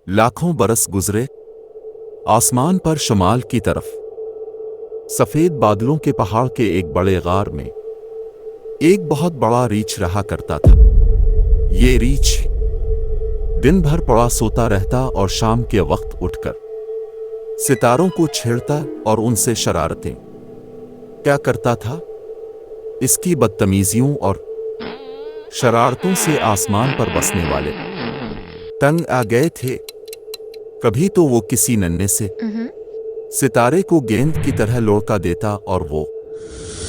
लाखों बरस गुजरे। आसमान पर शमाल की तरफ सफेद बादलों के पहाड़ के एक बड़े गार में एक बहुत बड़ा रीछ रहा करता था। ये रीछ दिन भर पड़ा सोता रहता और शाम के वक्त उठकर सितारों को छेड़ता और उनसे शरारतें क्या करता था। इसकी बदतमीजियों और शरारतों से आसमान पर बसने वाले तंग आ गए थे। कभी तो वो किसी नन्हे से सितारे को गेंद की तरह लौटा देता और वो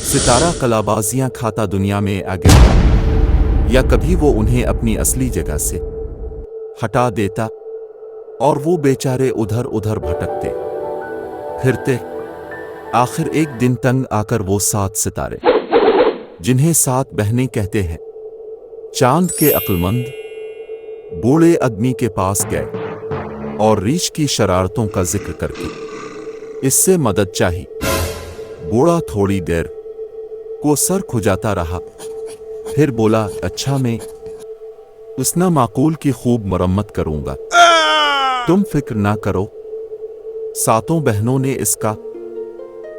सितारा कलाबाजियां खाता दुनिया में आ गया, या कभी वो उन्हें अपनी असली जगह से हटा देता और वो बेचारे उधर उधर भटकते फिरते। आखिर एक दिन तंग आकर वो 7 सितारे, जिन्हें 7 बहनें कहते हैं, चांद के अक्लमंद बूढ़े आदमी के पास गए और रीछ की शरारतों का जिक्र करके इससे मदद चाही। बूढ़ा थोड़ी देर को सर खुजाता रहा, फिर बोला, अच्छा मैं उसना माकूल की खूब मरम्मत करूंगा, तुम फिक्र ना करो। 7 बहनों ने इसका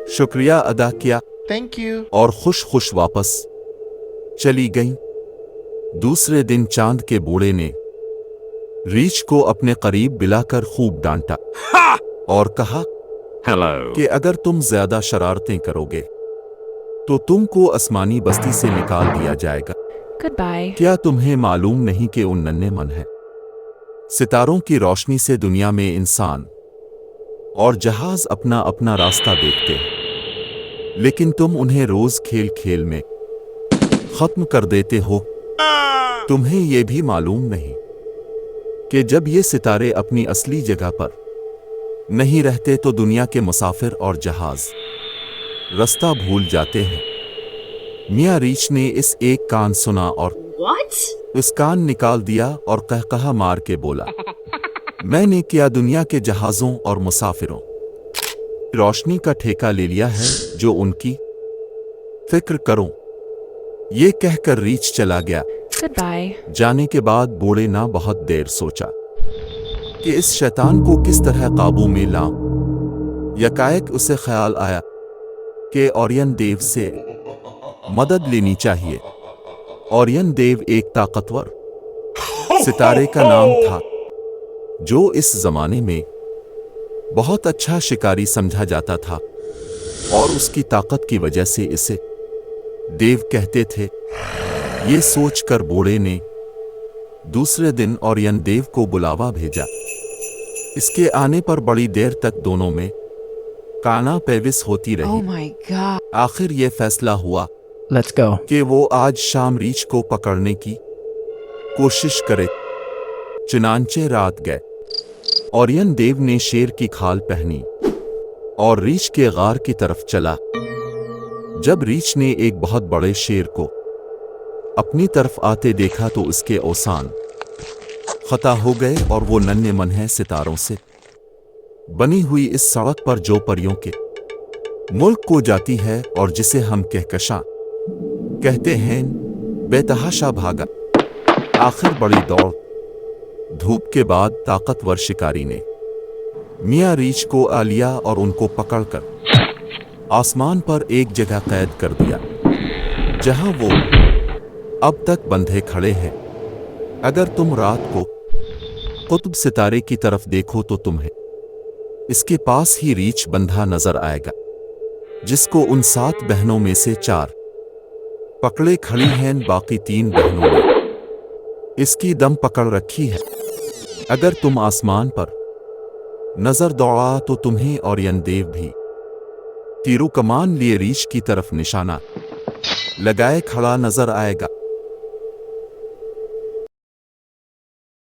शुक्रिया अदा किया थैंक यू और खुश खुश वापस चली गईं। दूसरे दिन चांद के बूढ़े ने रीछ को अपने करीब बुलाकर खूब डांटा और कहा कि अगर तुम ज्यादा शरारतें करोगे तो तुमको आसमानी बस्ती से निकाल दिया जाएगा। Goodbye. क्या तुम्हें मालूम नहीं कि उन नन्हे मन है सितारों की रोशनी से दुनिया में इंसान और जहाज अपना अपना रास्ता देखते हैं, लेकिन तुम उन्हें रोज खेल खेल में खत्म कर देते हो। तुम्हें यह भी मालूम नहीं कि जब ये सितारे अपनी असली जगह पर नहीं रहते तो दुनिया के मुसाफिर और जहाज रास्ता भूल जाते हैं। मियां रीछ ने इस एक कान सुना और उस कान निकाल दिया और कहकहा मार के बोला, मैंने क्या दुनिया के जहाजों और मुसाफिरों रोशनी का ठेका ले लिया है जो उनकी फिक्र करो। ये कहकर रीछ चला गया। Goodbye. जाने के बाद बूढ़े ना बहुत देर सोचा कि इस शैतान को किस तरह काबू में लाऊं। यकाएक उसे ख्याल आया कि ओरियन देव से मदद लेनी चाहिए। ओरियन देव एक ताकतवर सितारे का नाम था जो इस जमाने में बहुत अच्छा शिकारी समझा जाता था और उसकी ताकत की वजह से इसे देव कहते थे। ये सोचकर बूढ़े ने दूसरे दिन ओरियन देव को बुलावा भेजा। इसके आने पर बड़ी देर तक दोनों में काना पेविस होती Oh रही। my God. आखिर ये फैसला हुआ लेट्स गो कि वो आज शाम रीछ को पकड़ने की कोशिश करे। चुनांचे रात गए। ओरियन देव ने शेर की खाल पहनी और रीछ के गार की तरफ चला। जब रीछ ने एक बहुत बड़े शेर को अपनी तरफ आते देखा तो उसके औसान खता हो गए और वो नन्हे मनहे सितारों से बनी हुई इस सड़क पर जो परियों के मुल्क को जाती है और जिसे हम कहकशां कहते हैं, बेतहाशा भागा। आखिर बड़ी दौड़ धूप के बाद ताकतवर शिकारी ने मियां रीछ को आ लिया और उनको पकड़कर आसमान पर एक जगह कैद कर दिया जहां वो अब तक बंधे खड़े हैं। अगर तुम रात को कुतुब सितारे की तरफ देखो तो तुम्हें इसके पास ही रीछ बंधा नजर आएगा, जिसको उन 7 बहनों में से 4 पकड़े खड़ी हैं। बाकी 3 बहनों ने इसकी दम पकड़ रखी है। अगर तुम आसमान पर नजर दौड़ा तो तुम्हें ओरियन देव भी तीरू कमान लिए रीछ की तरफ निशाना लगाए खड़ा नजर आएगा।